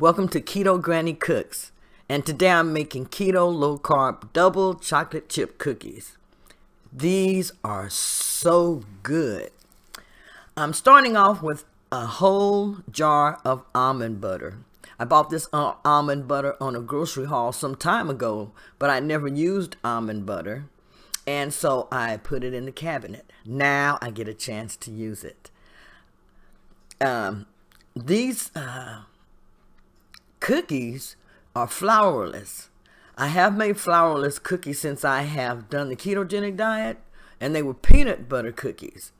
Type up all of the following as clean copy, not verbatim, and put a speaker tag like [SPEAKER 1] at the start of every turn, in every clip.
[SPEAKER 1] Welcome to Keto Granny Cooks, and today I'm making keto low carb double chocolate chip cookies. These are so good. I'm starting off with a whole jar of almond butter. I bought this almond butter on a grocery haul some time ago, but I never used almond butter, and so I put it in the cabinet. Now I get a chance to use it. These cookies are flourless. I have made flourless cookies since I have done the ketogenic diet, and they were peanut butter cookies.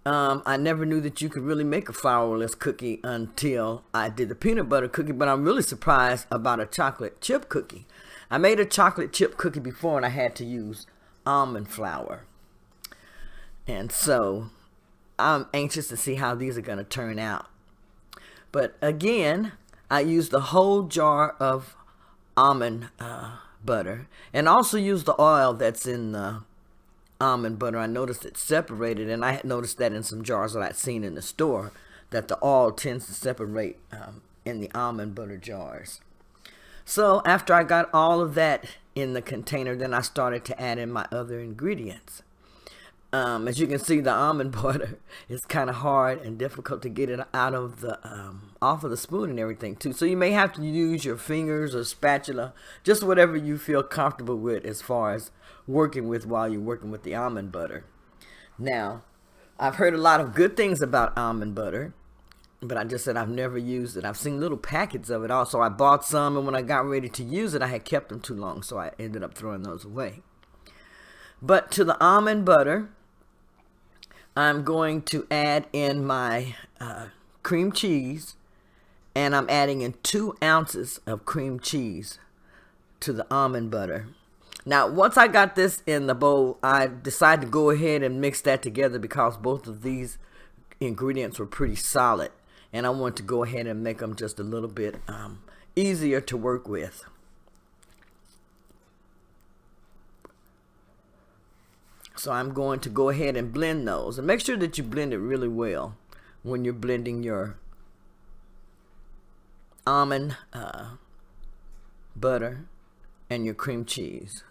[SPEAKER 1] I never knew that you could really make a flourless cookie until I did the peanut butter cookie, but I'm really surprised about a chocolate chip cookie. I made a chocolate chip cookie before and I had to use almond flour. And so I'm anxious to see how these are going to turn out. But again, I used the whole jar of almond butter, and also used the oil that's in the almond butter. I noticed it separated, and I had noticed that in some jars that I'd seen in the store, that the oil tends to separate in the almond butter jars. So after I got all of that in the container, then I started to add in my other ingredients. As you can see, the almond butter is kind of hard and difficult to get it out of the off of the spoon and everything too. So you may have to use your fingers or spatula, just whatever you feel comfortable with as far as working with while you're working with the almond butter. Now, I've heard a lot of good things about almond butter, but I just said I've never used it. I've seen little packets of it also. I bought some, and when I got ready to use it, I had kept them too long, so I ended up throwing those away. But to the almond butter, I'm going to add in my cream cheese, and I'm adding in 2 ounces of cream cheese to the almond butter. Now, once I got this in the bowl, I decided to go ahead and mix that together because both of these ingredients were pretty solid, and I want to go ahead and make them just a little bit easier to work with. So I'm going to go ahead and blend those, and make sure that you blend it really well when you're blending your almond butter and your cream cheese.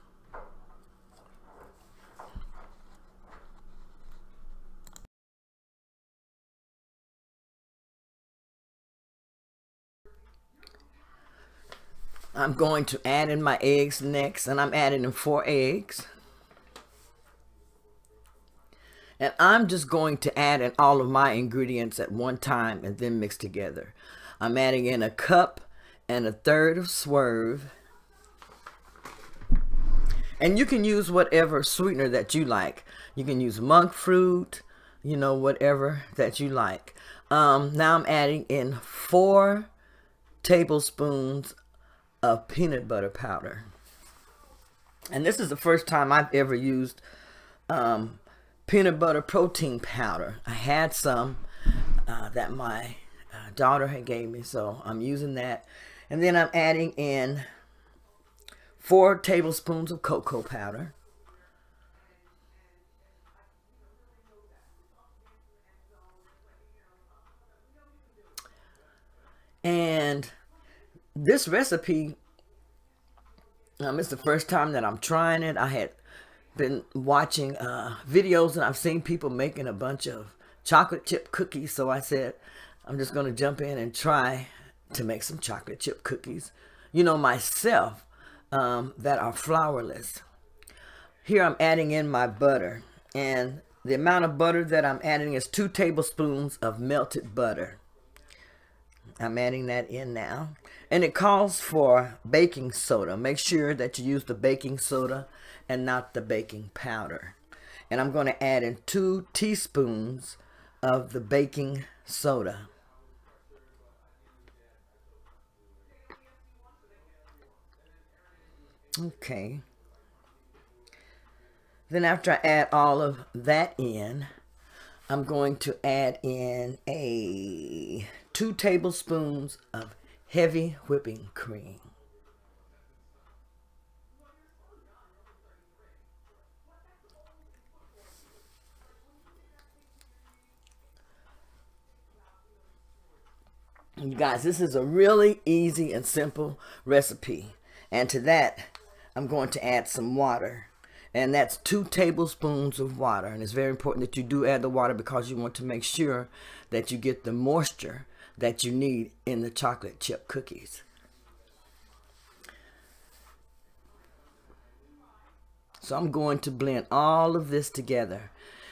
[SPEAKER 1] I'm going to add in my eggs next, and I'm adding in 4 eggs. And I'm just going to add in all of my ingredients at one time and then mix together. I'm adding in 1 cup and 1/3 of swerve. And you can use whatever sweetener that you like. You can use Monkfruit, you know, whatever that you like. Now I'm adding in 4 tablespoons of peanut butter powder. And this is the first time I've ever used peanut butter protein powder. I had some that my daughter had gave me, so I'm using that. And then I'm adding in 4 tablespoons of cocoa powder. And this recipe, it's the first time that I'm trying it. I had been watching videos, and I've seen people making a bunch of chocolate chip cookies, so I said I'm just going to jump in and try to make some chocolate chip cookies, you know, myself, that are flourless. Here I'm adding in my butter, and the amount of butter that I'm adding is 2 tablespoons of melted butter. I'm adding that in now, and it calls for baking soda. Make sure that you use the baking soda and not the baking powder. And I'm going to add in 2 teaspoons of the baking soda. Okay. Then after I add all of that in, I'm going to add in 2 tablespoons of heavy whipping cream. You guys, this is a really easy and simple recipe. And to that, I'm going to add some water. And that's 2 tablespoons of water. And it's very important that you do add the water because you want to make sure that you get the moisture that you need in the chocolate chip cookies. So I'm going to blend all of this together.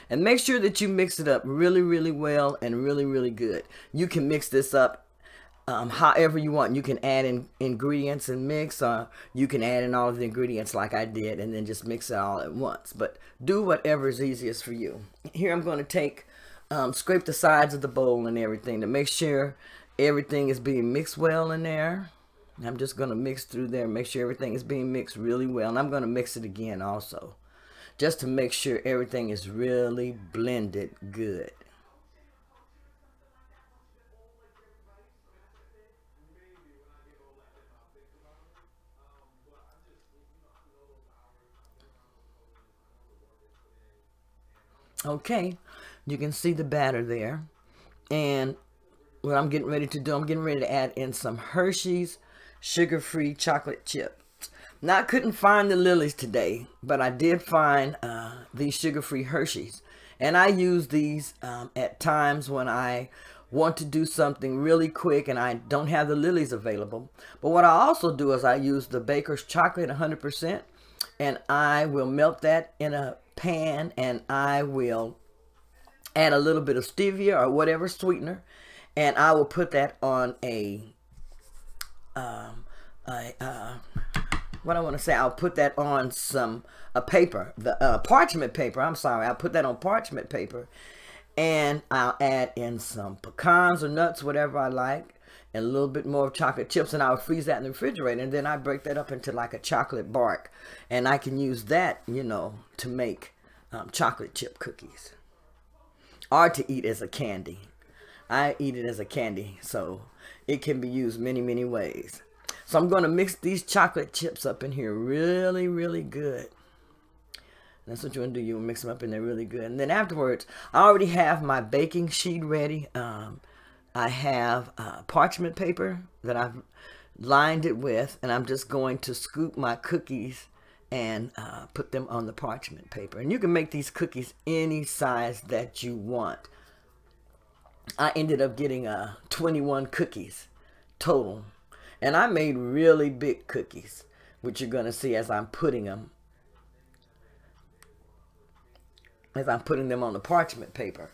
[SPEAKER 1] And make sure that you mix it up really, really well and really, really good. You can mix this up however you want. You can add in ingredients and mix, or you can add in all of the ingredients like I did and then just mix it all at once. But do whatever is easiest for you. Here I'm going to take, scrape the sides of the bowl and everything to make sure everything is being mixed well in there. I'm just going to mix through there, make sure everything is being mixed really well. And I'm going to mix it again also, just to make sure everything is really blended good. Okay, you can see the batter there. And what I'm getting ready to do, I'm getting ready to add in some Hershey's Sugar Free Chocolate Chips. Now, I couldn't find the lilies today, but I did find these Sugar Free Hershey's. And I use these at times when I want to do something really quick and I don't have the lilies available. But what I also do is I use the Baker's chocolate 100%, and I will melt that in a pan, and I will add a little bit of stevia or whatever sweetener, and I will put that on what I want to say, I'll put that on a paper, the parchment paper. I'm sorry, I'll put that on parchment paper, and I'll add in some pecans or nuts, whatever I like, and a little bit more of chocolate chips, and I'll freeze that in the refrigerator, and then I break that up into like a chocolate bark, and I can use that, you know, to make chocolate chip cookies, or to eat as a candy. I eat it as a candy, so it can be used many, many ways. So I'm going to mix these chocolate chips up in here really, really good. That's what you want to do. You mix them up in there really good. And then afterwards, I already have my baking sheet ready. I have parchment paper that I've lined it with, and I'm just going to scoop my cookies and put them on the parchment paper. And you can make these cookies any size that you want. I ended up getting 21 cookies total. And I made really big cookies, which you're going to see as I'm putting them. As I'm putting them on the parchment paper.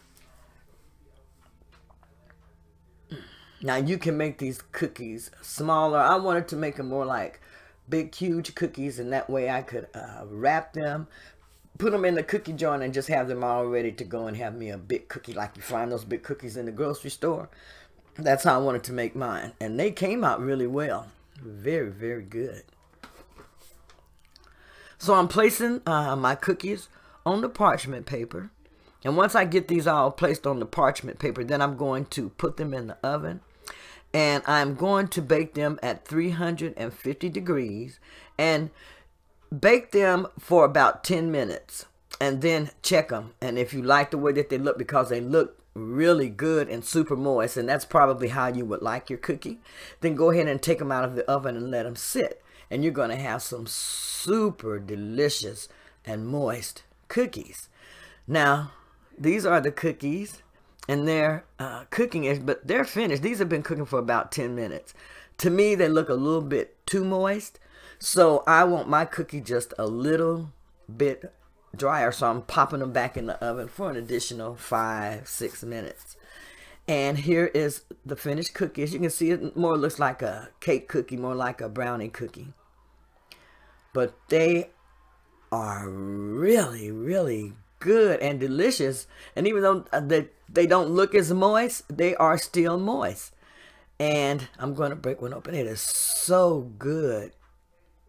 [SPEAKER 1] Now you can make these cookies smaller. I wanted to make them more like big, huge cookies, and that way I could wrap them, put them in the cookie jar, and just have them all ready to go and have me a big cookie like you find those big cookies in the grocery store. That's how I wanted to make mine, and they came out really well. Very, very good. So I'm placing my cookies on the parchment paper, and once I get these all placed on the parchment paper, then I'm going to put them in the oven, and I'm going to bake them at 350 degrees and bake them for about 10 minutes, and then check them. And if you like the way that they look, because they look really good and super moist, and that's probably how you would like your cookie, then go ahead and take them out of the oven and let them sit, and you're going to have some super delicious and moist cookies. Now, these are the cookies, and they're cooking, but they're finished. These have been cooking for about 10 minutes. To me, they look a little bit too moist, so I want my cookie just a little bit drier, so I'm popping them back in the oven for an additional 5-6 minutes. And here is the finished cookie. As you can see, it more looks like a cake cookie, more like a brownie cookie, but they are really, really good and delicious. And even though they don't look as moist, they are still moist. And I'm going to break one open. It is so good.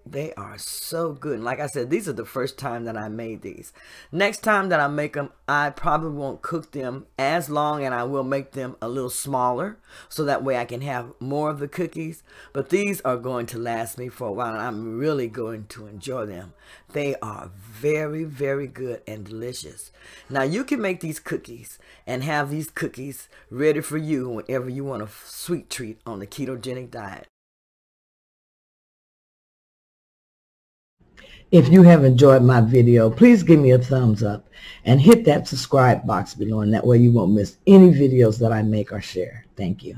[SPEAKER 1] They are so good. And like I said, these are the first time that I made these. Next time that I make them, I probably won't cook them as long, and I will make them a little smaller so that way I can have more of the cookies. But these are going to last me for a while, and I'm really going to enjoy them. They are very, very good and delicious. Now you can make these cookies and have these cookies ready for you whenever you want a sweet treat on the ketogenic diet.
[SPEAKER 2] If you have enjoyed my video, please give me a thumbs up and hit that subscribe box below, and that way you won't miss any videos that I make or share. Thank you.